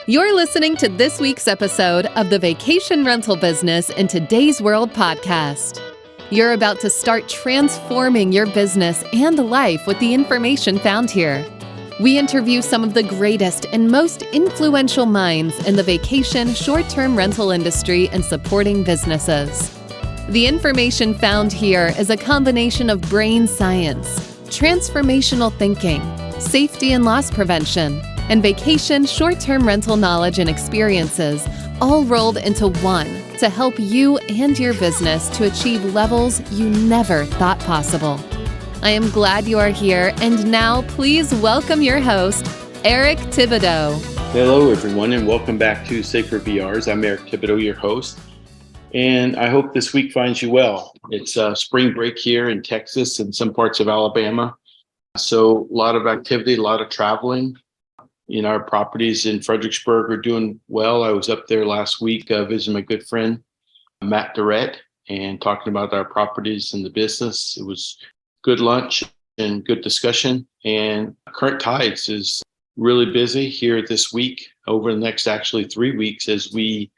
You're listening to this week's episode of the Vacation Rental Business in Today's World podcast. You're about to start transforming your business and life with the information found here. We interview some of the greatest and most influential minds in the vacation short-term rental industry and supporting businesses. The information found here is a combination of brain science, transformational thinking, safety and loss prevention, and vacation short-term rental knowledge and experiences, all rolled into one to help you and your business to achieve levels you never thought possible. I am glad you are here, and now please welcome your host, Eric Thibodeau. Hello, everyone, and welcome back to Safer VRS. I'm Eric Thibodeau, your host, and I hope this week finds you well. It's spring break here in Texas and some parts of Alabama, so a lot of activity, a lot of traveling. Our properties in Fredericksburg are doing well. I was up there last week visiting my good friend, Matt Durrett, and talking about our properties and the business. It was good lunch and good discussion. And Current Tides is really busy here this week, over the next 3 weeks, as we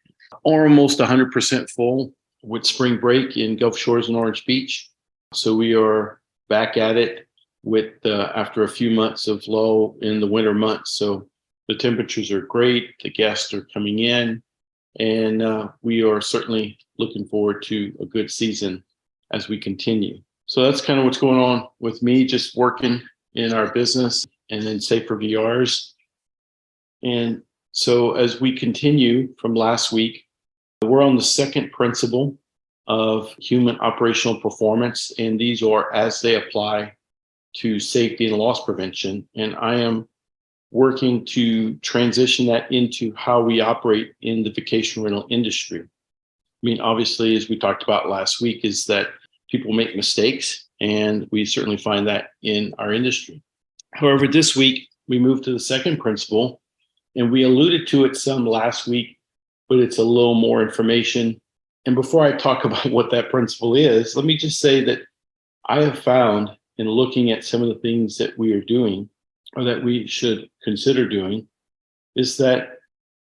are almost 100% full with spring break in Gulf Shores and Orange Beach. So we are back at it with after a few months of lull in the winter months. So the temperatures are great, the guests are coming in, and we are certainly looking forward to a good season as we continue. So that's kind of what's going on with me, just working in our business and in Safer VRs. And so as we continue from last week, we're on the second principle of human operational performance, and these are as they apply to safety and loss prevention. And I am working to transition that into how we operate in the vacation rental industry. Obviously, as we talked about last week, is that people make mistakes, and we certainly find that in our industry. However, this week, we moved to the second principle, and we alluded to it some last week, but it's a little more information. And before I talk about what that principle is, let me just say that I have found in looking at some of the things that we are doing, or that we should consider doing, is that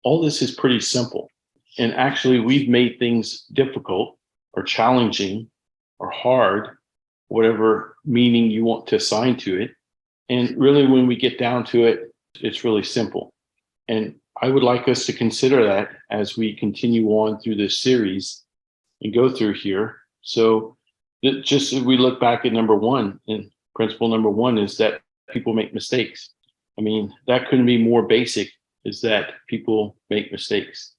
all this is pretty simple. And actually, we've made things difficult or challenging or hard, whatever meaning you want to assign to it. And really, when we get down to it, it's really simple. And I would like us to consider that as we continue on through this series and go through here. So just as we look back at number one, and principle number one is that people make mistakes. That couldn't be more basic, is that people make mistakes.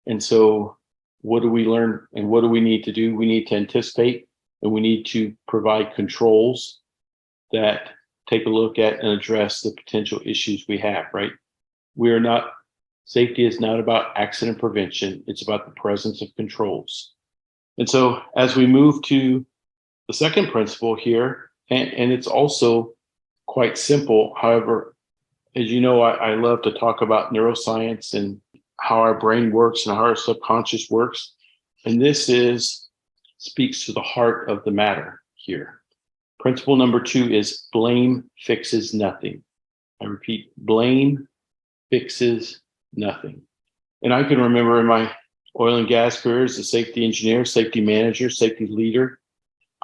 And so what do we learn and what do we need to do? We need to anticipate, and we need to provide controls that take a look at and address the potential issues we have, right? Safety is not about accident prevention. It's about the presence of controls. And so as we move to the second principle here, and it's also quite simple. However, as you know, I love to talk about neuroscience and how our brain works and how our subconscious works. And this speaks to the heart of the matter here. Principle number two is blame fixes nothing. I repeat, blame fixes nothing. And I can remember in my oil and gas career as a safety engineer, safety manager, safety leader,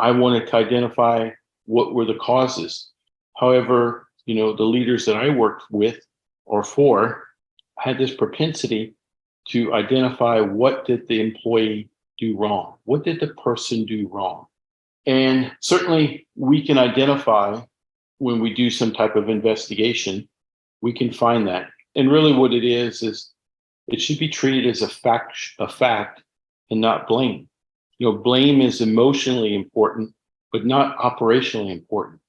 I wanted to identify what were the causes. However, the leaders that I worked with or for had this propensity to identify what did the employee do wrong? What did the person do wrong? And certainly we can identify when we do some type of investigation, we can find that. And really what it is it should be treated as a fact and not blame. Blame is emotionally important, but not operationally important.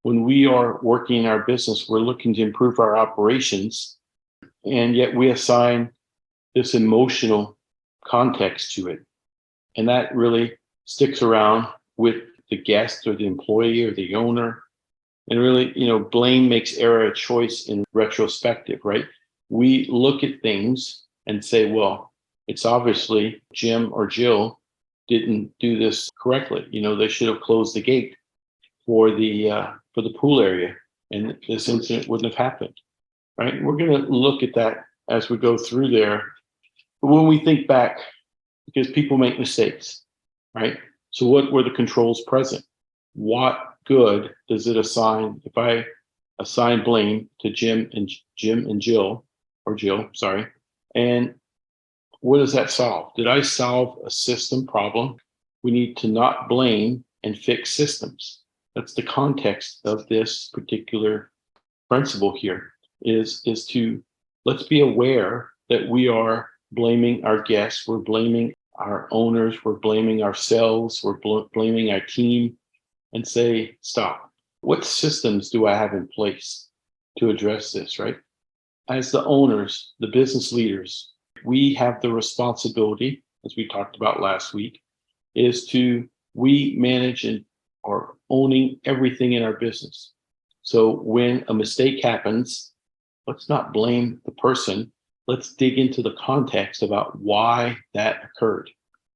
When we are working in our business, we're looking to improve our operations, and yet we assign this emotional context to it. And that really sticks around with the guest or the employee or the owner. And really, blame makes error a choice in retrospective, right? We look at things and say, well, it's obviously Jim or Jill didn't do this correctly. They should have closed the gate for the pool area, and this incident wouldn't have happened, right? We're going to look at that as we go through there. But when we think back, because people make mistakes, right? So what were the controls present? What good does it assign if I assign blame to Jim and Jill, or Jill, sorry, and what does that solve? Did I solve a system problem? We need to not blame and fix systems. That's the context of this particular principle here is to let's be aware that we are blaming our guests, we're blaming our owners, we're blaming ourselves, we're blaming our team, and say, stop. What systems do I have in place to address this, right? As the owners, the business leaders, we have the responsibility, as we talked about last week, is to we manage and are owning everything in our business. So when a mistake happens, let's not blame the person. Let's dig into the context about why that occurred.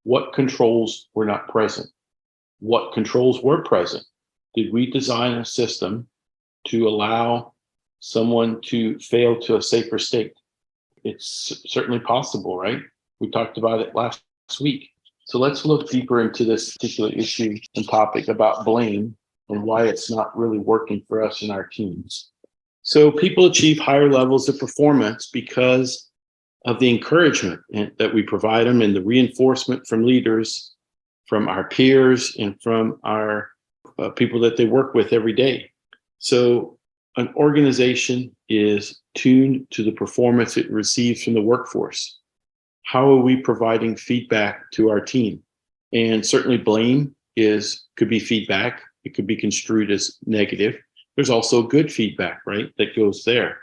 What controls were not present? What controls were present? Did we design a system to allow someone to fail to a safer state? It's certainly possible, right? We talked about it last week. So let's look deeper into this particular issue and topic about blame and why it's not really working for us and our teams. So people achieve higher levels of performance because of the encouragement that we provide them and the reinforcement from leaders, from our peers, and from our people that they work with every day. So an organization is tuned to the performance it receives from the workforce. How are we providing feedback to our team? And certainly blame could be feedback. It could be construed as negative. There's also good feedback, right, that goes there.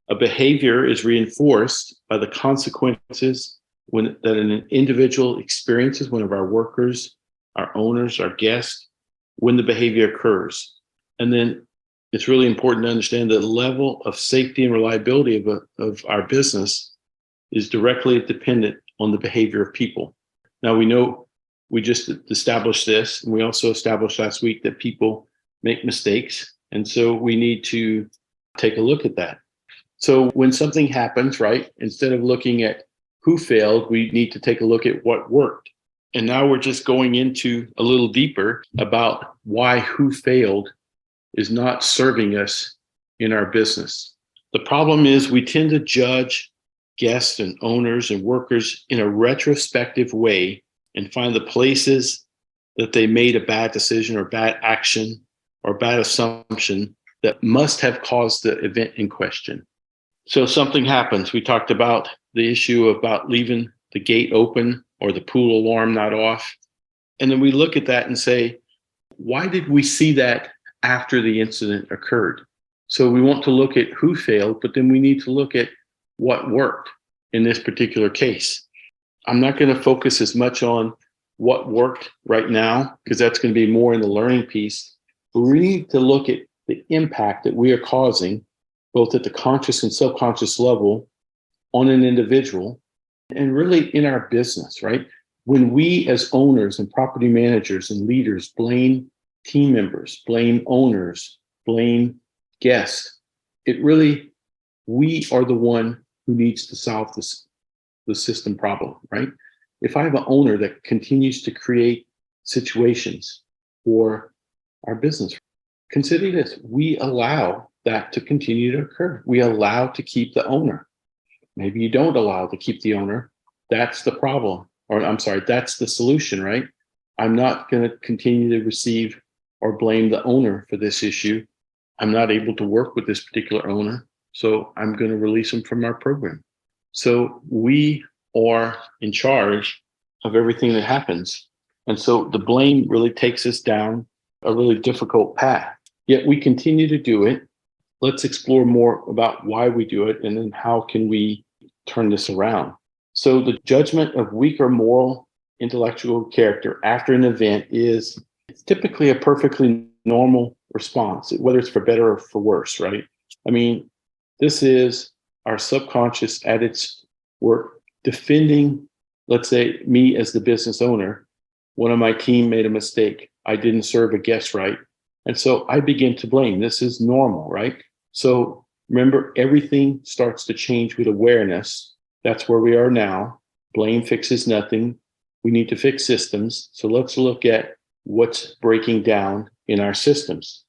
A behavior is reinforced by the consequences that an individual experiences, one of our workers, our owners, our guests, when the behavior occurs. And then it's really important to understand the level of safety and reliability of our business is directly dependent on the behavior of people. Now, we know we just established this, and we also established last week that people make mistakes. And so we need to take a look at that. So when something happens, right, instead of looking at who failed, we need to take a look at what worked. And now we're just going into a little deeper about why who failed is not serving us in our business. The problem is we tend to judge guests and owners and workers in a retrospective way and find the places that they made a bad decision or bad action or bad assumption that must have caused the event in question. So something happens. We talked about the issue about leaving the gate open or the pool alarm not off. And then we look at that and say, why did we see that after the incident occurred? So we want to look at who failed, but then we need to look at what worked in this particular case. I'm not going to focus as much on what worked right now, because that's going to be more in the learning piece. But we need to look at the impact that we are causing, both at the conscious and subconscious level, on an individual and really in our business, right? When we as owners and property managers and leaders blame team members, blame owners, blame guests, we are the one who needs to solve the system problem, right? If I have an owner that continues to create situations for our business, consider this: we allow that to continue to occur. We allow to keep the owner. Maybe you don't allow to keep the owner. That's the problem. Or I'm sorry, that's the solution, right? I'm not going to continue to receive or blame the owner for this issue. I'm not able to work with this particular owner, so I'm going to release them from our program. So we are in charge of everything that happens. And so the blame really takes us down a really difficult path. Yet we continue to do it. Let's explore more about why we do it and then how can we turn this around. So the judgment of weaker moral, intellectual character after an event it's typically a perfectly normal response, whether it's for better or for worse, right? I mean, this is our subconscious at its work defending, let's say, me as the business owner. One of my team made a mistake. I didn't serve a guest right. And so I begin to blame. This is normal, right? So Remember, everything starts to change with awareness. That's where we are now. Blame fixes nothing. We need to fix systems. So let's look at what's breaking down in our systems.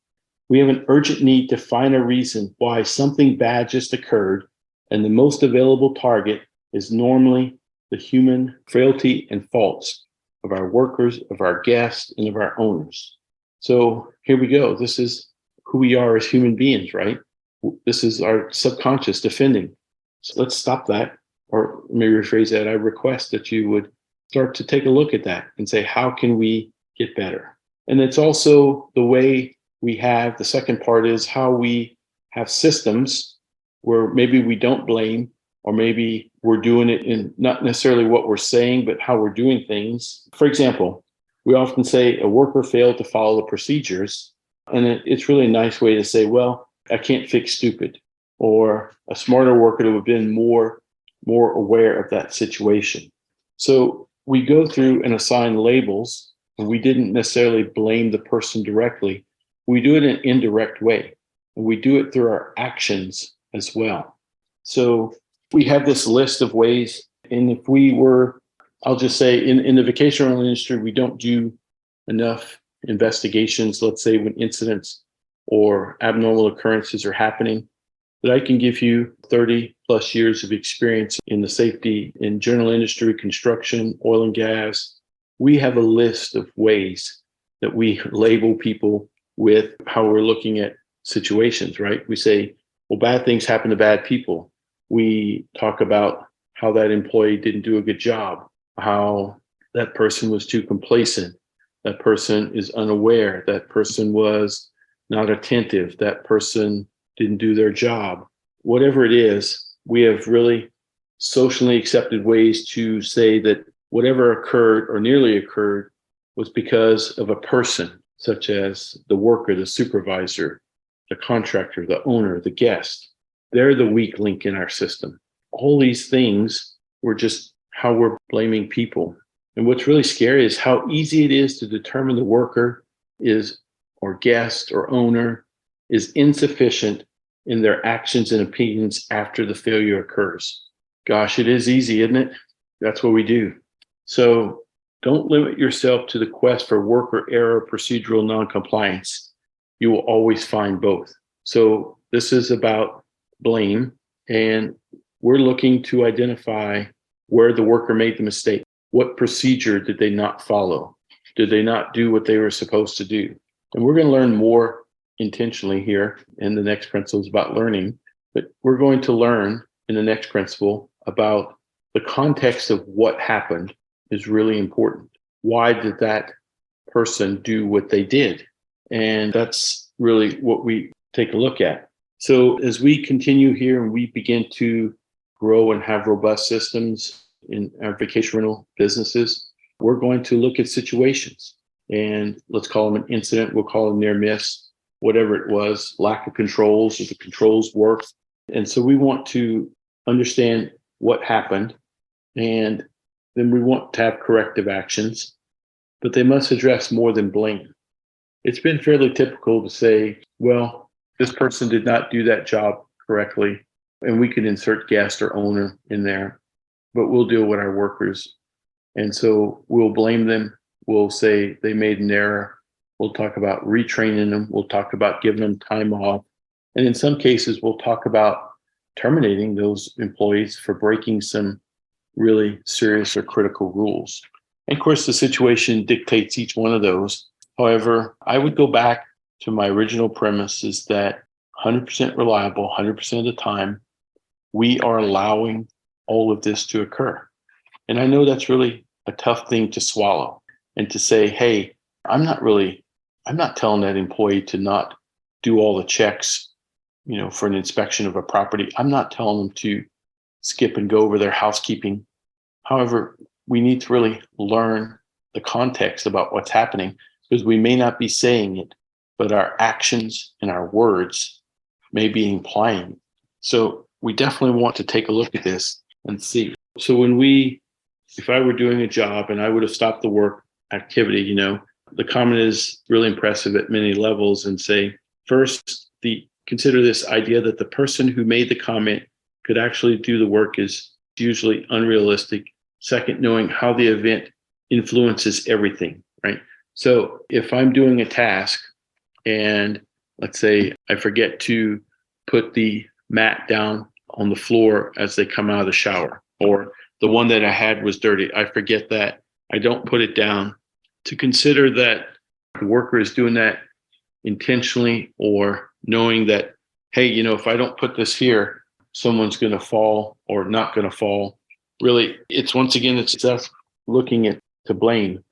We have an urgent need to find a reason why something bad just occurred, and the most available target is normally the human frailty and faults of our workers, of our guests, and of our owners. So here we go. This is who we are as human beings, right? This is our subconscious defending. So let's stop that, or let me rephrase that. I request that you would start to take a look at that and say, how can we get better? And it's also the way we have, the second part is how we have systems where maybe we don't blame, or maybe we're doing it in not necessarily what we're saying, but how we're doing things. For example, we often say a worker failed to follow the procedures. And it's really a nice way to say, well, I can't fix stupid. Or a smarter worker would have been more aware of that situation. So we go through and assign labels, and we didn't necessarily blame the person directly. We do it in an indirect way, and we do it through our actions as well. So we have this list of ways, and if we were, I'll just say in the vacation rental industry, we don't do enough investigations, let's say when incidents or abnormal occurrences are happening, that I can give you 30 plus years of experience in the safety in general industry, construction, oil and gas. We have a list of ways that we label people with how we're looking at situations, right? We say, well, bad things happen to bad people. We talk about how that employee didn't do a good job, how that person was too complacent, that person is unaware, that person was not attentive, that person didn't do their job. Whatever it is, we have really socially accepted ways to say that whatever occurred or nearly occurred was because of a person, such as the worker, the supervisor, the contractor, the owner, the guest. They're the weak link in our system. All these things were just how we're blaming people. And what's really scary is how easy it is to determine the worker is, or guest or owner, is insufficient in their actions and opinions after the failure occurs. Gosh, it is easy, isn't it? That's what we do. So don't limit yourself to the quest for worker error, procedural noncompliance. You will always find both. So this is about blame, and we're looking to identify where the worker made the mistake. What procedure did they not follow? Did they not do what they were supposed to do? And we're going to learn more intentionally here in the next principles about learning, but we're going to learn in the next principle about the context of what happened is really important. Why did that person do what they did? And that's really what we take a look at. So as we continue here and we begin to grow and have robust systems in our vacation rental businesses, we're going to look at situations, and let's call them an incident. We'll call them near miss, whatever it was, lack of controls, or the controls worked. And so we want to understand what happened, and then we want to have corrective actions, but they must address more than blame. It's been fairly typical to say, well, this person did not do that job correctly, and we could insert guest or owner in there, but we'll deal with our workers. And so we'll blame them. We'll say they made an error. We'll talk about retraining them. We'll talk about giving them time off. And in some cases, we'll talk about terminating those employees for breaking some really serious or critical rules. And of course, the situation dictates each one of those. However, I would go back to my original premise is that 100% reliable, 100% of the time, we are allowing all of this to occur. And I know that's really a tough thing to swallow, and to say, hey, I'm not telling that employee to not do all the checks, for an inspection of a property. I'm not telling them to skip and go over their housekeeping. However, we need to really learn the context about what's happening, because we may not be saying it, but our actions and our words may be implying it. So we definitely want to take a look at this and see. So if I were doing a job and I would have stopped the work activity, the comment is really impressive at many levels, and say, first, the consider this idea that the person who made the comment could actually do the work is usually unrealistic. Second, knowing how the event influences everything, right? So if I'm doing a task and let's say I forget to put the mat down on the floor as they come out of the shower, or the one that I had was dirty, I forget that, I don't put it down, to consider that the worker is doing that intentionally or knowing that, hey, if I don't put this here, someone's going to fall or not going to fall. Really, it's once again, it's us looking at to blame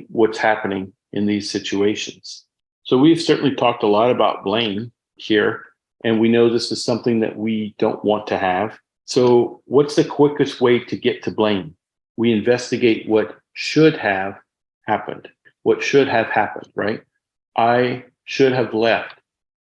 what's happening in these situations. So we've certainly talked a lot about blame here, and we know this is something that we don't want to have. So what's the quickest way to get to blame? We investigate what should have happened. What should have happened, right? I should have left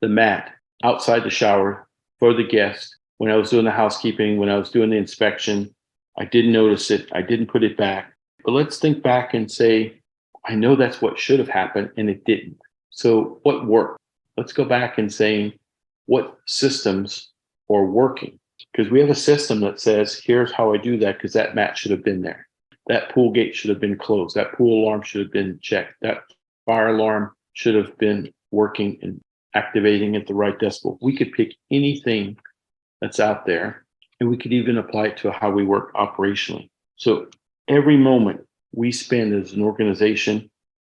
the mat outside the shower for the guest when I was doing the housekeeping, when I was doing the inspection. I didn't notice it. I didn't put it back. But let's think back and say, I know that's what should have happened and it didn't. So what worked? Let's go back and say what systems are working. Because we have a system that says, here's how I do that, because that mat should have been there. That pool gate should have been closed. That pool alarm should have been checked. That fire alarm should have been working and activating at the right decibel. We could pick anything that's out there, and we could even apply it to how we work operationally. So every moment we spend as an organization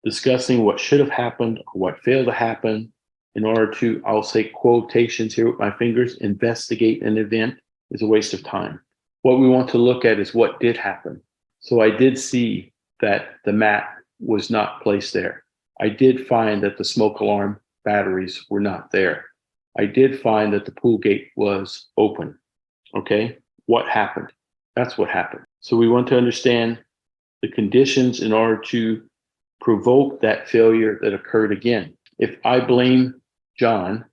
discussing what should have happened or what failed to happen in order to, I'll say quotations here with my fingers, investigate an event is a waste of time. What we want to look at is what did happen. So I did see that the mat was not placed there. I did find that the smoke alarm batteries were not there. I did find that the pool gate was open. Okay, what happened? That's what happened. So we want to understand the conditions in order to provoke that failure that occurred again. If I blame John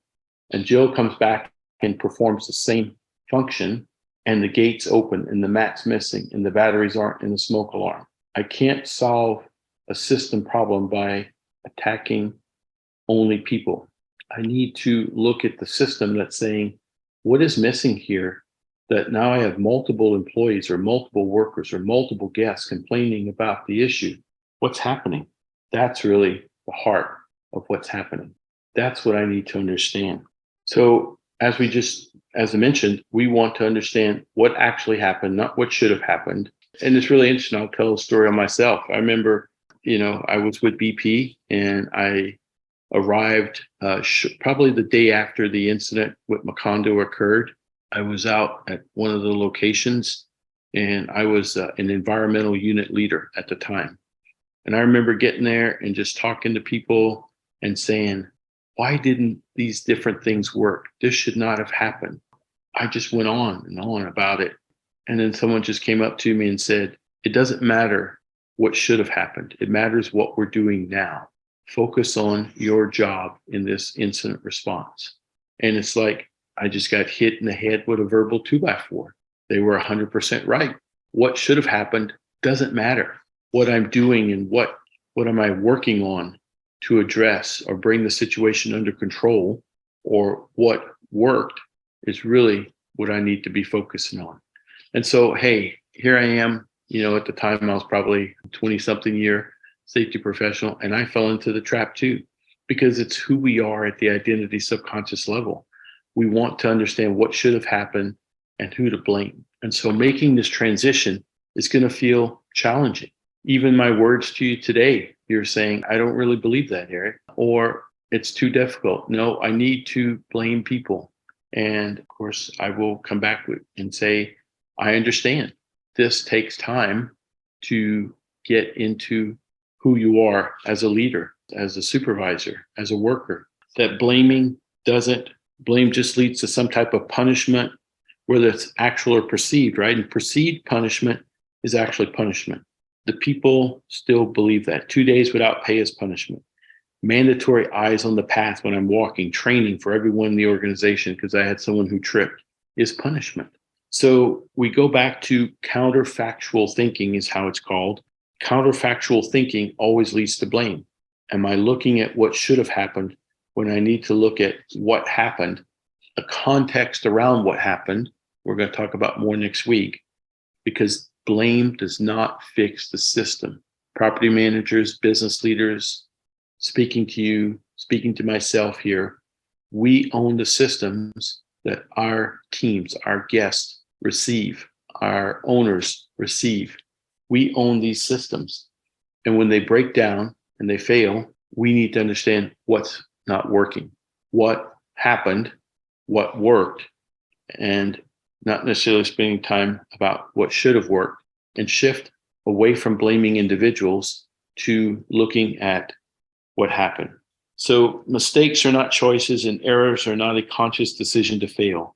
and Jill comes back and performs the same function and the gate's open and the mat's missing and the batteries aren't in the smoke alarm, I can't solve a system problem by attacking only people. I need to look at the system that's saying, what is missing here that now I have multiple employees or multiple workers or multiple guests complaining about the issue? What's happening? That's really the heart of what's happening. That's what I need to understand. So as I mentioned, we want to understand what actually happened, not what should have happened. And it's really interesting. I'll tell a story on myself. I remember, I was with BP and I arrived probably the day after the incident with Macondo occurred. I was out at one of the locations and I was an environmental unit leader at the time. And I remember getting there and just talking to people and saying, why didn't these different things work? This should not have happened. I just went on and on about it. And then someone just came up to me and said, it doesn't matter what should have happened. It matters what we're doing now. Focus on your job in this incident response. And it's like, I just got hit in the head with a verbal 2x4. They were 100% right. What should have happened doesn't matter. What I'm doing and what am I working on to address or bring the situation under control, or what worked is really what I need to be focusing on. And so, hey, here I am, at the time I was probably 20-something year safety professional, and I fell into the trap too, because it's who we are at the identity subconscious level. We want to understand what should have happened and who to blame. And so making this transition is going to feel challenging. Even my words to you today, you're saying, I don't really believe that, Eric, or it's too difficult. No, I need to blame people. And of course, I will come back and say, I understand this takes time to get into who you are as a leader, as a supervisor, as a worker. That blame just leads to some type of punishment, whether it's actual or perceived, right? And perceived punishment is actually punishment. The people still believe that. 2 days without pay is punishment. Mandatory eyes on the path when I'm walking, training for everyone in the organization because I had someone who tripped, is punishment. So we go back to counterfactual thinking is how it's called. Counterfactual thinking always leads to blame. Am I looking at what should have happened, when I need to look at what happened, a context around what happened. We're going to talk about more next week, because blame does not fix the system. Property managers, business leaders, speaking to you, speaking to myself here, we own the systems that our teams, our guests receive, our owners receive. We own these systems. And when they break down and they fail, we need to understand what's not working, what happened, what worked, and not necessarily spending time about what should have worked, and shift away from blaming individuals to looking at what happened. So mistakes are not choices, and errors are not a conscious decision to fail.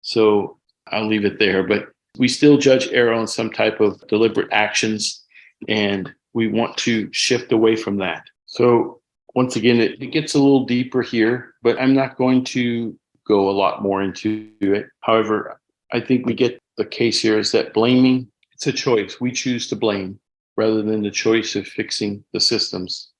So I'll leave it there, but we still judge error on some type of deliberate actions, and we want to shift away from that. So once again, it gets a little deeper here, but I'm not going to go a lot more into it. However, I think we get the case here is that blaming, it's a choice. We choose to blame rather than the choice of fixing the systems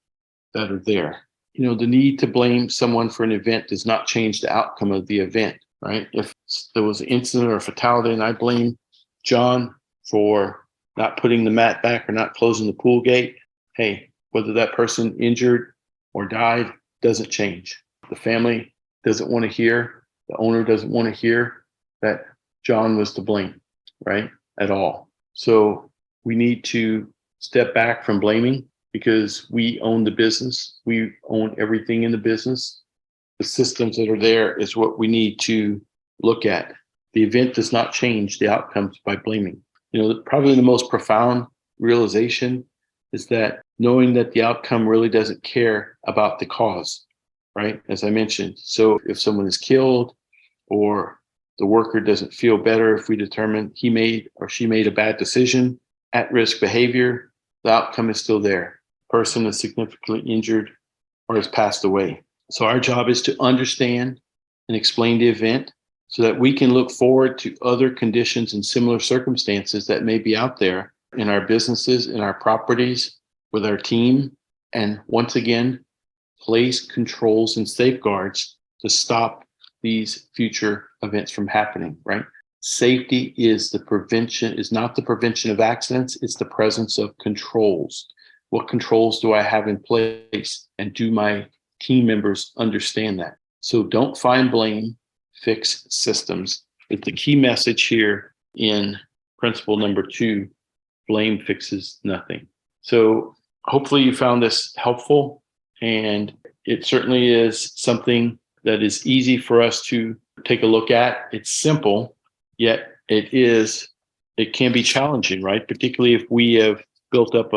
that are there. The need to blame someone for an event does not change the outcome of the event, right? If there was an incident or a fatality and I blame John for not putting the mat back or not closing the pool gate, hey, whether that person injured or died doesn't change. The family doesn't want to hear, the owner doesn't want to hear that John was to blame, right? At all. So we need to step back from blaming, because we own the business. We own everything in the business. The systems that are there is what we need to look at. The event does not change the outcomes by blaming. Probably the most profound realization is that knowing that the outcome really doesn't care about the cause, right? As I mentioned. So if someone is killed or the worker doesn't feel better, if we determine he made or she made a bad decision, at-risk behavior, the outcome is still there. Person is significantly injured or has passed away. So our job is to understand and explain the event so that we can look forward to other conditions and similar circumstances that may be out there in our businesses, in our properties, with our team. And once again, place controls and safeguards to stop these future events from happening, right? Safety is not the prevention of accidents, it's the presence of controls. What controls do I have in place? And do my team members understand that? So don't find blame, fix systems. It's the key message here in principle number 2, blame fixes nothing. So hopefully you found this helpful, and it certainly is something that is easy for us to take a look at. It's simple, yet it can be challenging, right? Particularly if we have built up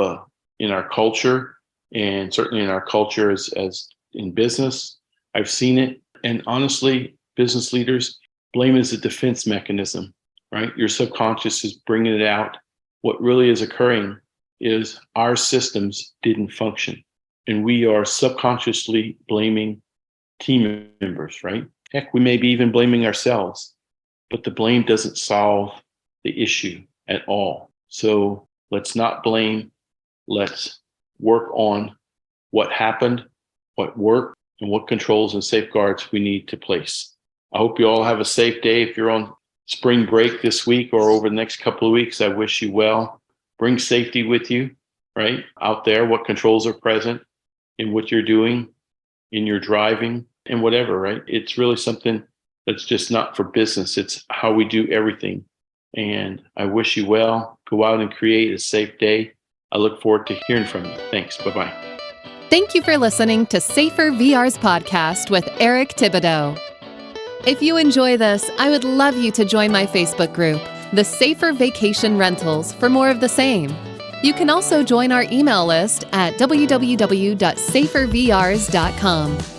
in our culture, and certainly in our culture as in business, I've seen it. And honestly, business leaders, blame is a defense mechanism, right? Your subconscious is bringing it out. What really is occurring is our systems didn't function, and we are subconsciously blaming team members, right? Heck, we may be even blaming ourselves, but the blame doesn't solve the issue at all. So let's not blame. Let's work on what happened, what worked, and what controls and safeguards we need to place. I hope you all have a safe day. If you're on spring break this week or over the next couple of weeks, I wish you well. Bring safety with you, right? Out there, what controls are present in what you're doing, in your driving, and whatever, right? It's really something that's just not for business. It's how we do everything. And I wish you well. Go out and create a safe day. I look forward to hearing from you. Thanks. Bye-bye. Thank you for listening to Safer VRS Podcast with Eric Thibodeau. If you enjoy this, I would love you to join my Facebook group, The Safer Vacation Rentals, for more of the same. You can also join our email list at www.safervrs.com.